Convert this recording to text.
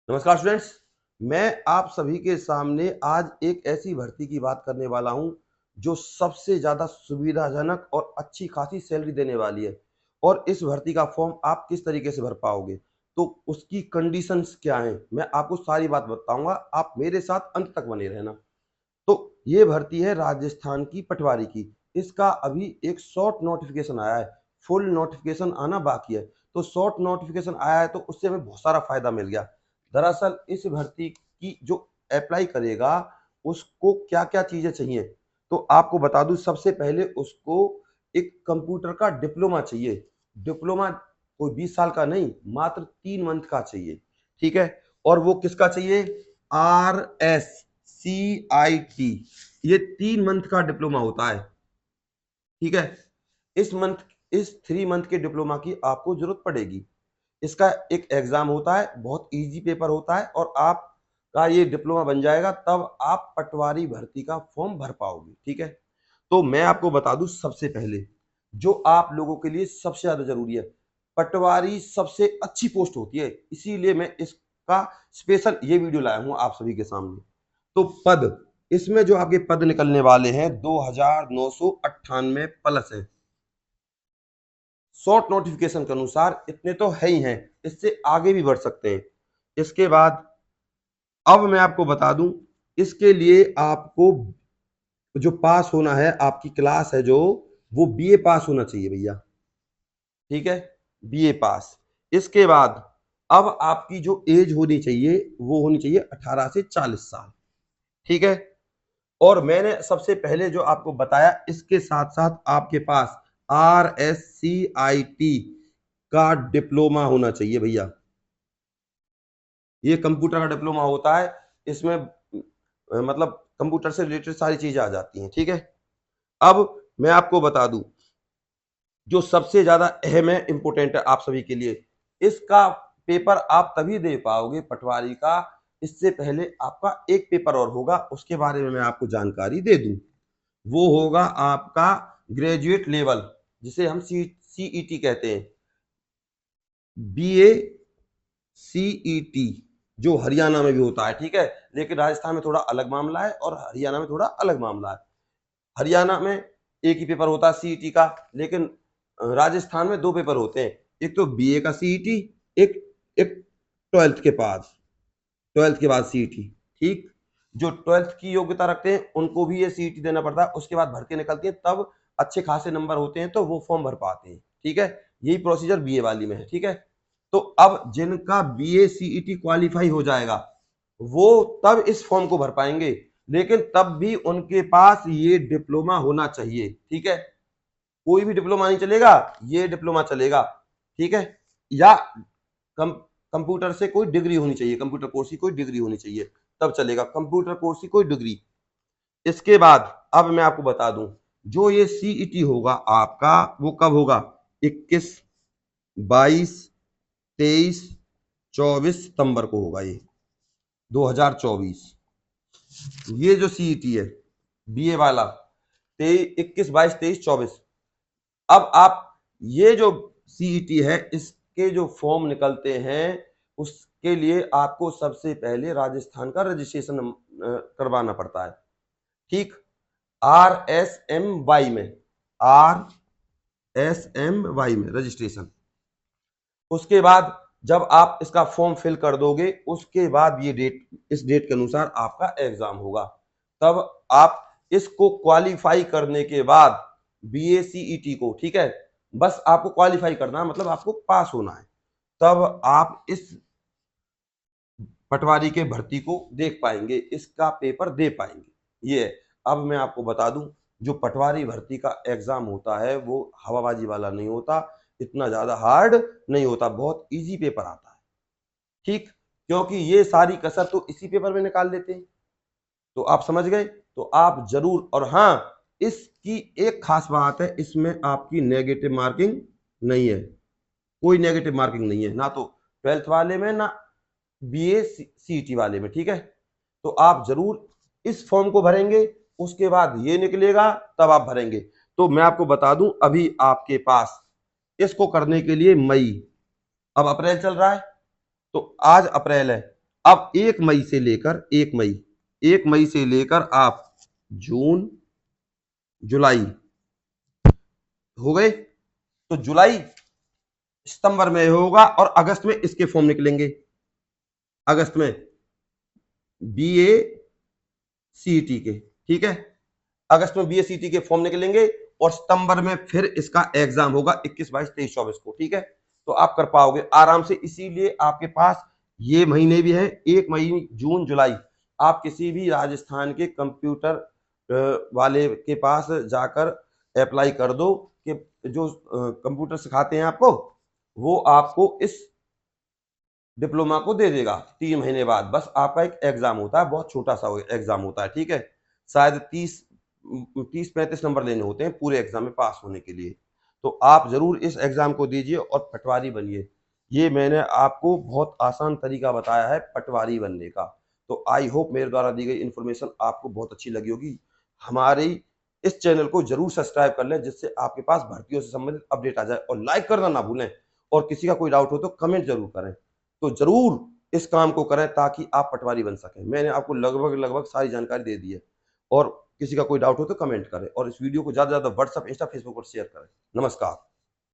नमस्कार स्टूडेंट्स। मैं आप सभी के सामने आज एक ऐसी भर्ती की बात करने वाला हूं जो सबसे ज़्यादा सुविधाजनक और अच्छी खासी सैलरी देने वाली है। और इस भर्ती का फॉर्म आप किस तरीके से भर पाओगे, तो उसकी कंडीशंस क्या हैं, मैं आपको सारी बात बताऊंगा। आप मेरे साथ अंत तक बने रहना। तो ये भर्ती है राजस्थान की पटवारी की। इसका अभी एक शॉर्ट नोटिफिकेशन आया है, फुल नोटिफिकेशन आना बाकी है। तो शॉर्ट नोटिफिकेशन आया है तो उससे हमें बहुत सारा फायदा मिल गया। दरअसल इस भर्ती की जो अप्लाई करेगा उसको क्या क्या चीजें चाहिए, तो आपको बता दूं। सबसे पहले उसको एक कंप्यूटर का डिप्लोमा चाहिए। डिप्लोमा कोई 20 साल का नहीं, मात्र 3 मंथ का चाहिए। ठीक है। और वो किसका चाहिए? RSCIT। ये 3 मंथ का डिप्लोमा होता है। ठीक है। इस 3 मंथ के डिप्लोमा की आपको जरूरत पड़ेगी। इसका एक एग्जाम होता है, बहुत इजी पेपर होता है, और आपका ये डिप्लोमा बन जाएगा तब आप पटवारी भर्ती का फॉर्म भर पाओगे। ठीक है। तो मैं आपको बता दूं, सबसे पहले जो आप लोगों के लिए सबसे ज्यादा जरूरी है, पटवारी सबसे अच्छी पोस्ट होती है, इसीलिए मैं इसका स्पेशल ये वीडियो लाया हूं आप सभी के सामने। तो पद, इसमें जो आपके पद निकलने वाले हैं 2998 प्लस है। शॉर्ट नोटिफिकेशन के अनुसार इतने तो है ही हैं, इससे आगे भी बढ़ सकते हैं। इसके बाद अब मैं आपको बता दूं, इसके लिए आपको जो पास होना है, आपकी क्लास है जो, वो बीए पास होना चाहिए भैया। ठीक है। बीए पास। इसके बाद अब आपकी जो एज होनी चाहिए वो होनी चाहिए 18 से 40 साल। ठीक है। और मैंने सबसे पहले जो आपको बताया, इसके साथ साथ आपके पास RSCIT का डिप्लोमा होना चाहिए भैया। ये कंप्यूटर का डिप्लोमा होता है। इसमें मतलब कंप्यूटर से रिलेटेड सारी चीजें आ जाती हैं। ठीक है। अब मैं आपको बता दूं, जो सबसे ज्यादा अहम है, इंपोर्टेंट है आप सभी के लिए, इसका पेपर आप तभी दे पाओगे पटवारी का। इससे पहले आपका एक पेपर और होगा, उसके बारे में मैं आपको जानकारी दे दूं। वो होगा आपका ग्रेजुएट लेवल, जिसे हम CET कहते हैं। BA CET जो हरियाणा में भी होता है। ठीक है। लेकिन राजस्थान में थोड़ा अलग मामला है और हरियाणा में थोड़ा अलग मामला है। हरियाणा में एक ही पेपर होता है CET का, लेकिन राजस्थान में 2 पेपर होते हैं। एक तो BA का CET, एक एक 12th के बाद CET। ठीक। जो 12th की योग्यता रखते हैं उनको भी ये CET देना पड़ता है, उसके बाद भर्ती निकलती है, तब अच्छे खासे नंबर होते हैं तो वो फॉर्म भर पाते हैं। ठीक है। यही प्रोसीजर BA वाली में है। ठीक है। तो अब जिनका BA CET क्वालिफाई हो जाएगा वो तब इस फॉर्म को भर पाएंगे, लेकिन तब भी उनके पास ये डिप्लोमा होना चाहिए। ठीक है। कोई भी डिप्लोमा नहीं चलेगा, ये डिप्लोमा चलेगा। ठीक है। या कम कंप्यूटर से कोई डिग्री होनी चाहिए, कंप्यूटर कोर्स की कोई डिग्री होनी चाहिए, तब चलेगा। कंप्यूटर कोर्स की कोई डिग्री। इसके बाद अब मैं आपको बता दूं, जो ये CET होगा आपका, वो कब होगा? 21, 22, 23, 24 सितंबर को होगा ये, 2024। ये जो CET है BA वाला, 21, 22, 23, 24। अब आप ये जो CET है, इसके जो फॉर्म निकलते हैं, उसके लिए आपको सबसे पहले राजस्थान का रजिस्ट्रेशन करवाना पड़ता है। ठीक। RSMY में, RSMY में रजिस्ट्रेशन। उसके बाद जब आप इसका फॉर्म फिल कर दोगे, उसके बाद ये डेट, इस डेट के अनुसार आपका एग्जाम होगा। तब आप इसको क्वालिफाई करने के बाद BA CET को, ठीक है, बस आपको क्वालिफाई करना है, मतलब आपको पास होना है, तब आप इस पटवारी के भर्ती को देख पाएंगे, इसका पेपर दे पाएंगे। ये है। अब मैं आपको बता दूं, जो पटवारी भर्ती का एग्जाम होता है वो हवाबाजी वाला नहीं होता, इतना ज्यादा हार्ड नहीं होता, बहुत इजी पेपर आता है। ठीक। क्योंकि ये सारी कसर तो इसी पेपर में निकाल लेते हैं। तो आप समझ गए। तो आप जरूर, और हाँ, इसकी एक खास बात है, इसमें आपकी नेगेटिव मार्किंग नहीं है। कोई नेगेटिव मार्किंग नहीं है, ना तो 12th वाले में, ना BA CET वाले में। ठीक है। तो आप जरूर इस फॉर्म को भरेंगे, उसके बाद ये निकलेगा, तब आप भरेंगे। तो मैं आपको बता दूं, अभी आपके पास इसको करने के लिए मई, अब अप्रैल चल रहा है, तो आज अप्रैल है, अब 1 मई से लेकर 1 मई से लेकर आप जून जुलाई हो गए, तो जुलाई सितंबर में होगा और अगस्त में इसके फॉर्म निकलेंगे। अगस्त में BA CET के, ठीक है, अगस्त में BA CET के फॉर्म निकलेंगे और सितंबर में फिर इसका एग्जाम होगा 21, 22, 23, 24 को, ठीक है। तो आप कर पाओगे आराम से, इसीलिए आपके पास ये महीने भी है, 1 मई, जून, जुलाई। आप किसी भी राजस्थान के कंप्यूटर वाले के पास जाकर अप्लाई कर दो कि जो कंप्यूटर सिखाते हैं आपको, वो आपको इस डिप्लोमा को दे देगा 3 महीने बाद। बस आपका एक एग्जाम होता है, बहुत छोटा सा एग्जाम होता है, ठीक है। शायद 30-35 नंबर लेने होते हैं पूरे एग्जाम में पास होने के लिए। तो आप जरूर इस एग्जाम को दीजिए और पटवारी बनिए। ये मैंने आपको बहुत आसान तरीका बताया है पटवारी बनने का। तो आई होप मेरे द्वारा दी गई इन्फॉर्मेशन आपको बहुत अच्छी लगी होगी। हमारी इस चैनल को जरूर सब्सक्राइब कर लें, जिससे आपके पास भर्तियों से संबंधित अपडेट आ जाए, और लाइक करना ना भूलें। और किसी का कोई डाउट हो तो कमेंट जरूर करें। तो जरूर इस काम को करें ताकि आप पटवारी बन सकें। मैंने आपको लगभग सारी जानकारी दे दी है, और किसी का कोई डाउट हो तो कमेंट करें, और इस वीडियो को ज़्यादा से ज़्यादा व्हाट्सएप, इंस्टा, फेसबुक पर शेयर करें। नमस्कार।